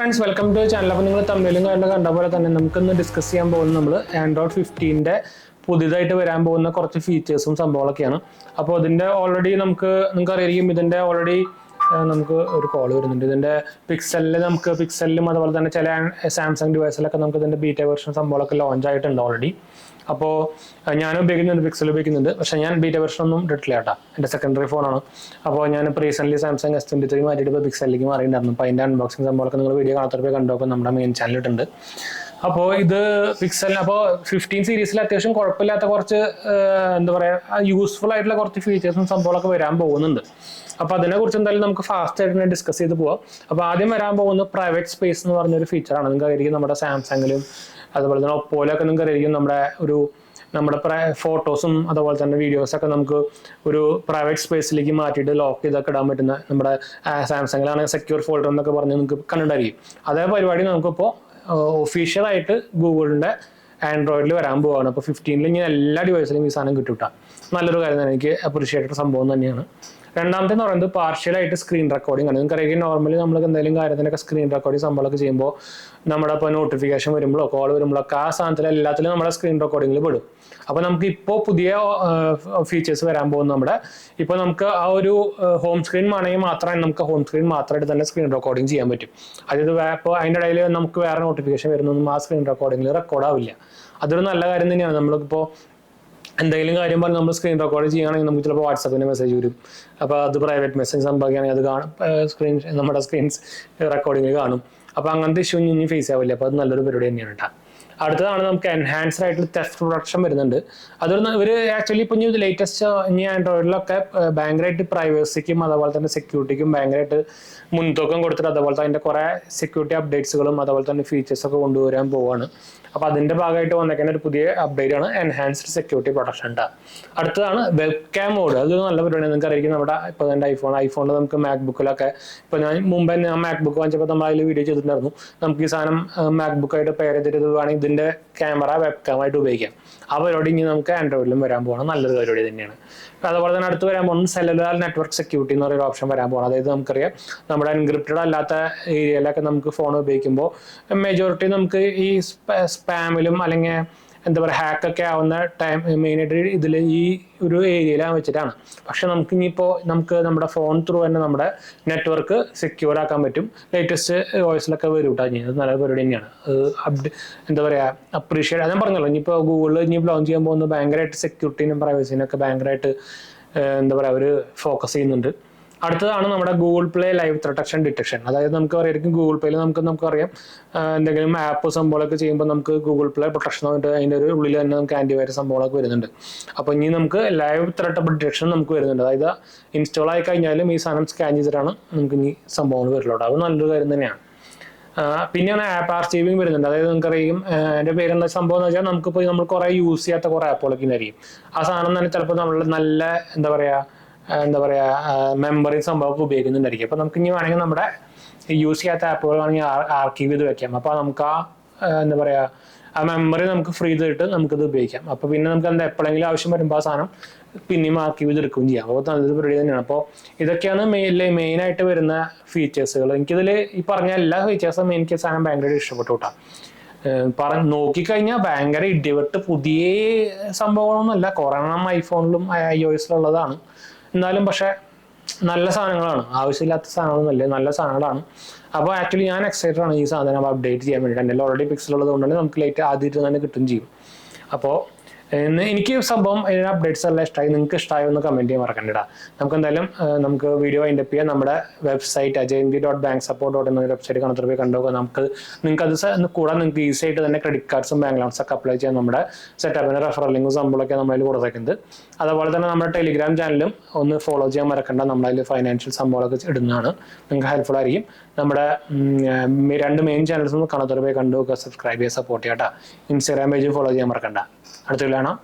Friends, welcome to the channel. അപ്പോൾ നിങ്ങൾ തമ്മിലും കണ്ട പോലെ തന്നെ നമുക്കൊന്ന് ഡിസ്കസ് ചെയ്യാൻ പോകുന്നത് നമ്മൾ ആൻഡ്രോയിഡ് 15ന്റെ പുതിയതായിട്ട് വരാൻ പോകുന്ന കുറച്ച് ഫീച്ചേഴ്സും സംഭവങ്ങളൊക്കെയാണ്. അപ്പോൾ ഇതിന്റെ ഓൾറെഡി നിങ്ങൾക്ക് അറിയാം, ഇതിന്റെ ഓൾറെഡി നമുക്ക് ഒരു കോൾ വരുന്നുണ്ട്. ഇതിന്റെ പിക്സലിലും അതുപോലെ തന്നെ ചില സാംസങ് ഡിവൈസിലൊക്കെ നമുക്ക് ഇതിന്റെ ബീറ്റ വെർഷൻ സംഭവങ്ങളൊക്കെ ലോഞ്ച് ആയിട്ടുണ്ട് ഓൾറെഡി. അപ്പോൾ ഞാൻ ഉപയോഗിക്കുന്നുണ്ട്, പിക്സൽ ഉപയോഗിക്കുന്നുണ്ട്. പക്ഷേ ഞാൻ ബീറ്റ വെർഷൻ ഒന്നും ഇട്ടിട്ടില്ല കേട്ടോ, എൻ്റെ സെക്കൻഡറി ഫോണാണ്. അപ്പോൾ ഞാനിപ്പോൾ റീസെൻ്റ്ലി സാംസങ് S23 മാറ്റിയിട്ട് ഇപ്പോൾ പിക്സലിലേക്ക് മാറിയിട്ടുണ്ടായിരുന്നു. അപ്പോൾ അതിൻ്റെ അൺബോക്സിങ് സംഭവങ്ങളൊക്കെ നിങ്ങൾ വീഡിയോ കാണാത്തപ്പോൾ കണ്ടോക്കെ നമ്മുടെ മെയിൻ ചാനലിട്ടുണ്ട്. അപ്പോൾ ഇത് അപ്പോൾ 15 സീരീസിൽ അത്യാവശ്യം കുഴപ്പമില്ലാത്ത കുറച്ച് എന്താ പറയുക യൂസ്ഫുൾ ആയിട്ടുള്ള കുറച്ച് ഫീച്ചേഴ്സും സംഭവങ്ങളൊക്കെ വരാൻ പോകുന്നുണ്ട്. അപ്പോൾ അതിനെക്കുറിച്ച് എന്തായാലും നമുക്ക് ഫാസ്റ്റ് ആയിട്ട് തന്നെ ഡിസ്കസ് ചെയ്ത് പോവാം. അപ്പോൾ ആദ്യം വരാൻ പോകുന്നത് പ്രൈവറ്റ് സ്പേസ് എന്ന് പറഞ്ഞൊരു ഫീച്ചറാണ്. നിങ്ങൾക്ക് അറിയാം നമ്മുടെ സാംസങ്ങിലും അതുപോലെ തന്നെ ഒപ്പോയിലൊക്കെ നിങ്ങൾക്ക് അറിയാം നമ്മുടെ ഫോട്ടോസും അതുപോലെ തന്നെ വീഡിയോസൊക്കെ നമുക്ക് ഒരു പ്രൈവറ്റ് സ്പേസിലേക്ക് മാറ്റിയിട്ട് ലോക്ക് ചെയ്തൊക്കെ ഇടാൻ പറ്റുന്ന, നമ്മുടെ സാംസങ്ങിലാണെങ്കിൽ സെക്യൂർ ഫോൾഡർ എന്നൊക്കെ പറഞ്ഞ് നിങ്ങൾക്ക് കണ്ടിട്ടായിരിക്കും. അതേ പരിപാടി നമുക്കിപ്പോൾ ഒഫീഷ്യലായിട്ട് ഗൂഗിളിൻ്റെ ആൻഡ്രോയിഡിൽ വരാൻ പോവുകയാണ്. അപ്പോൾ 15ൽ ഇങ്ങനെ എല്ലാ ഡിവൈസിലും ഈ സാധനം കിട്ടും. നല്ലൊരു കാര്യം തന്നെ, എനിക്ക് അപ്രീഷിയേറ്റഡ് സംഭവം തന്നെയാണ്. രണ്ടാമത്തെ എന്ന് പറയുന്നത് പാർഷ്യലായിട്ട് സ്ക്രീൻ റെക്കോർഡിംഗ് ആണ്. നിങ്ങൾക്കറിയാം നോർമലി നമ്മൾക്ക് എന്തെങ്കിലും കാര്യത്തിനൊക്കെ സ്ക്രീൻ റെക്കോർഡിംഗ് സംഭവങ്ങളൊക്കെ ചെയ്യുമ്പോൾ നമ്മുടെ ഇപ്പോൾ നോട്ടിഫിക്കേഷൻ വരുമ്പോഴോ കോൾ വരുമ്പോഴൊക്കെ ആ സാധനത്തിൽ എല്ലാത്തിലും നമ്മുടെ സ്ക്രീൻ റെക്കോർഡിങ്ങിൽ പെടും. അപ്പോൾ നമുക്ക് ഇപ്പോൾ പുതിയ ഫീച്ചേഴ്സ് വരാൻ പോകുന്ന ഇപ്പോൾ നമുക്ക് ആ ഒരു ഹോം സ്ക്രീൻ ആണെങ്കിൽ മാത്രമേ നമുക്ക് ഹോം സ്ക്രീൻ മാത്രമായിട്ട് തന്നെ സ്ക്രീൻ റെക്കോർഡിങ് ചെയ്യാൻ പറ്റും. അതായത് ഇപ്പോൾ അതിൻ്റെ ഇടയിൽ നമുക്ക് വേറെ നോട്ടിഫിക്കേഷൻ വരുന്നൊന്നും ആ സ്ക്രീൻ റെക്കോർഡിങ്ങിൽ റെക്കോർഡാവില്ല. അതൊരു നല്ല കാര്യം തന്നെയാണ്. നമ്മളിപ്പോൾ എന്തെങ്കിലും കാര്യം പറഞ്ഞ് നമ്മൾ സ്ക്രീൻ റെക്കോർഡ് ചെയ്യുകയാണെങ്കിൽ നമുക്ക് ചിലപ്പോൾ വാട്സാപ്പിന് മെസ്സേജ് വരും. അപ്പോൾ അത് പ്രൈവറ്റ് മെസ്സേജ് സംഭവിക്കുകയാണെങ്കിൽ അത് കാണും, നമ്മുടെ സ്ക്രീൻസ് റെക്കോർഡിങ്ങിൽ കാണും. അപ്പോൾ അങ്ങനത്തെ ഇഷ്യൂ ഇനി ഫേസ് ആവില്ല. അപ്പോൾ അത് നല്ലൊരു പരിപാടി തന്നെയാണ് കേട്ടോ. അടുത്തതാണ് നമുക്ക് എൻഹാൻസ്ഡ് ആയിട്ടുള്ള തെഫ്റ്റ് പ്രൊട്ടക്ഷൻ വരുന്നുണ്ട്. ഇവർ ആക്ച്വലി ഇപ്പോൾ ഇനി ലേറ്റസ്റ്റ് ഇനി ആൻഡ്രോയിഡിലൊക്കെ ഭയങ്കരമായിട്ട് പ്രൈവസിക്കും അതുപോലെ തന്നെ സെക്യൂരിറ്റിക്കും ഭയങ്കരമായിട്ട് മുൻതൂക്കം കൊടുത്തിട്ട് അതുപോലെ തന്നെ അതിൻ്റെ കുറേ സെക്യൂരിറ്റി അപ്ഡേറ്റ്സുകളും അതുപോലെ തന്നെ ഫീച്ചേഴ്സൊക്കെ കൊണ്ടുവരാൻ പോവുകയാണ്. അപ്പോൾ അതിൻ്റെ ഭാഗമായിട്ട് വന്നേക്കുന്ന ഒരു പുതിയ അപ്ഡേറ്റ് ആണ് എൻഹാൻസ്ഡ് സെക്യൂരിറ്റി പ്രൊട്ടക്ഷൻ ഉണ്ട്. അടുത്തതാണ് വെബ് ക്യാം മോഡ്. അത് നല്ല പരിപാടിയാണ്. നിങ്ങൾക്ക് അറിയിക്കും നമ്മുടെ ഇപ്പോൾ എൻ്റെ ഐഫോണിൽ നമുക്ക് മാക്ബുക്കിലൊക്കെ ഇപ്പോൾ ഞാൻ മാക്ബുക്ക് വാങ്ങിച്ചപ്പോൾ നമ്മൾ അതിൽ വീഡിയോ ചെയ്തിട്ടുണ്ടായിരുന്നു. നമുക്ക് ഈ സാധനം മാക്ബുക്കായിട്ട് പെയർ ചെയ്തിട്ട് ഇത് വേണമെങ്കിൽ ഇതിൻ്റെ ക്യാമറ വെബ് ക്യാമായിട്ട് ഉപയോഗിക്കാം. ആ പരിപാടി ഇനി നമുക്ക് ആൻഡ്രോയിഡിലും വരാൻ പോകണം. നല്ലൊരു പരിപാടി തന്നെയാണ്. അതുപോലെ തന്നെ അടുത്ത് വരാൻ പോകുന്നത് സെല്ലുലാർ നെറ്റ്വർക്ക് സെക്യൂരിറ്റി എന്ന് പറയുന്ന ഓപ്ഷൻ വരാൻ പോകണം. അതായത് നമുക്കറിയാം നമ്മുടെ എൻക്രിപ്റ്റഡ് അല്ലാത്ത ഏരിയയിലൊക്കെ നമുക്ക് ഫോൺ ഉപയോഗിക്കുമ്പോൾ മെജോറിറ്റി നമുക്ക് ഈ സ്പാമിലും അല്ലെങ്കിൽ എന്താ പറയുക ഹാക്കൊക്കെ ആവുന്ന ടൈം മെയിനായിട്ട് ഇതിൽ ഈ ഒരു ഏരിയയിലാണ് വെച്ചിട്ടാണ്. പക്ഷെ നമുക്ക് നമ്മുടെ ഫോൺ ത്രൂ തന്നെ നമ്മുടെ നെറ്റ്വർക്ക് സെക്യൂർ ആക്കാൻ പറ്റും. ലേറ്റസ്റ്റ് വോയിസിലൊക്കെ വരും കേട്ടോ. അത് നല്ല പരിപാടി തന്നെയാണ്. എന്താ പറയുക അപ്രീഷിയേറ്റ് ഞാൻ പറഞ്ഞല്ലോ. ഇനിയിപ്പോൾ ഗൂഗിളിൽ ഇനി ലോഞ്ച് ചെയ്യാൻ പോകുന്നത് ഭയങ്കരമായിട്ട് സെക്യൂരിറ്റീനും പ്രൈവസിനൊക്കെ ഭയങ്കരമായിട്ട് എന്താ പറയുക അവർ ഫോക്കസ് ചെയ്യുന്നുണ്ട്. അടുത്തതാണ് നമ്മുടെ Google play live threat detection. അതായത് നമുക്ക് അറിയാം ഗൂഗിൾ പേയിൽ നമുക്കറിയാം എന്തെങ്കിലും ആപ്പ് സംഭവങ്ങളൊക്കെ ചെയ്യുമ്പോൾ നമുക്ക് ഗൂഗിൾ പ്ലേ പ്രൊട്ടക്ഷൻ ആയിട്ട് അതിൻ്റെ ഒരു ഉള്ളിൽ തന്നെ നമുക്ക് ആൻറ്റിവൈറസ് സംഭവങ്ങളൊക്കെ വരുന്നുണ്ട്. അപ്പോൾ ഇനി നമുക്ക് ലൈവ് ത്രെട്ട് ഡിറ്റക്ഷൻ നമുക്ക് വരുന്നുണ്ട്. അതായത് ഇൻസ്റ്റാൾ ആയി കഴിഞ്ഞാലും ഈ സാധനം സ്കാൻ ചെയ്തിട്ടാണ് നമുക്ക് ഇനി സംഭവങ്ങൾ വരില്ലോട്ടോ. അത് നല്ലൊരു കാര്യം തന്നെയാണ്. പിന്നെയാണ് ആപ്പ് ആർച്ചീവിങ് വരുന്നുണ്ട്. അതായത് നിങ്ങൾക്കറിയും എൻ്റെ പേരെന്താ സംഭവം എന്ന് വെച്ചാൽ നമുക്കിപ്പോൾ നമ്മൾ കുറേ യൂസ് ചെയ്യാത്ത കുറേ ആപ്പുകളൊക്കെ ഉണ്ടായിരിക്കും. ആ സാധനം തന്നെ ചിലപ്പോൾ നമ്മൾ നല്ല എന്താ പറയുക മെമ്മറി സംഭവമൊക്കെ ഉപയോഗിക്കുന്നുണ്ടായിരിക്കും. അപ്പോൾ നമുക്ക് ഇനി വേണമെങ്കിൽ നമ്മുടെ യൂസ് ചെയ്യാത്ത ആപ്പുകൾ വേണമെങ്കിൽ ആർക്കീവ് ചെയ്ത് വെക്കാം. അപ്പോൾ നമുക്ക് എന്താ പറയുക ആ മെമ്മറി നമുക്ക് ഫ്രീ ചെയ്തിട്ട് നമുക്കിത് ഉപയോഗിക്കാം. അപ്പോൾ പിന്നെ നമുക്ക് എപ്പോഴെങ്കിലും ആവശ്യം വരുമ്പോൾ ആ സാധനം പിന്നെയും ആർക്കീവ് ചെയ്തെടുക്കുകയും ചെയ്യാം. അപ്പോൾ നല്ലൊരു പരിപാടി തന്നെയാണ്. അപ്പോൾ ഇതൊക്കെയാണ് മെയിനായിട്ട് വരുന്ന ഫീച്ചേഴ്സുകൾ. എനിക്കിതിൽ ഈ പറഞ്ഞ എല്ലാ ഫീച്ചേഴ്സും എനിക്ക് സാധനം ഭയങ്കരമായിട്ട് ഇഷ്ടപ്പെട്ടു കേട്ടോ. നോക്കിക്കഴിഞ്ഞാൽ ഭയങ്കര ഇടിവെട്ട് പുതിയ സംഭവങ്ങളൊന്നുമല്ല. കൊറോണം ഐഫോണിലും iOS-ലുള്ളതാണ്. എന്നാലും പക്ഷെ നല്ല സാധനങ്ങളാണ്, ആവശ്യമില്ലാത്ത സാധനങ്ങളൊന്നുമല്ല, നല്ല സാധനങ്ങളാണ്. അപ്പോൾ ആക്ച്വലി ഞാൻ എക്സൈറ്റഡ് ആണ് ഈ സാധനം അപ്ഡേറ്റ് ചെയ്യാൻ വേണ്ടിയിട്ട്. എൻ്റെ ഓൾറെഡി പിക്സലുള്ളത് കൊണ്ട് തന്നെ നമുക്ക് ലേറ്റ് ആദ്യമായിട്ട് തന്നെ കിട്ടും ചെയ്യും. അപ്പോൾ എനിക്ക് സംഭവം ഇതിന് അപ്ഡേറ്റ്സ് എല്ലാം ഇഷ്ടമായി. നിങ്ങൾക്ക് ഇഷ്ടമായോ എന്ന് കമൻറ്റ് ചെയ്യാൻ മറക്കണ്ട. നമുക്ക് എന്തായാലും നമുക്ക് വീഡിയോ അതിൻ്റെ ചെയ്യാൻ നമ്മുടെ വെബ്സൈറ്റ് ajnb.banksupport എന്ന വെബ്സൈറ്റ് കണത്തിൽ കണ്ടുപോകാം. നിങ്ങൾക്കത് കൂടാതെ നിങ്ങൾക്ക് ഈസി ആയിട്ട് തന്നെ ക്രെഡിറ്റ് കാർഡ്സും ബാങ്ക് ലോൺസൊക്കെ അപ്ലൈ ചെയ്യാൻ നമ്മുടെ സെറ്റപ്പിന് റെഫറൽ ലിങ്കും സംഭവമൊക്കെ നമ്മളതിൽ കൊടുത്തേക്കുന്നത്. അതുപോലെ തന്നെ നമ്മുടെ ടെലിഗ്രാം ചാനലും ഒന്ന് ഫോളോ ചെയ്യാൻ മറക്കണ്ട. നമ്മളതിൽ ഫൈനാൻഷ്യൽ സംഭവങ്ങളൊക്കെ ഇടുന്നതാണ്, നിങ്ങൾക്ക് ഹെൽപ്ഫുൾ ആയിരിക്കും. നമ്മുടെ 2 മെയിൻ ചാനൽസ് ഒന്ന് കണത്തിൽ കണ്ടുപോകുക, സബ്സ്ക്രൈബ് ചെയ്യുക, സപ്പോർട്ട് ചെയ്യാം കേട്ടോ. ഇൻസ്റ്റാഗ്രാം പേജ് ഫോളോ ചെയ്യാൻ മറക്കണ്ട. അടുത്ത കാണാം.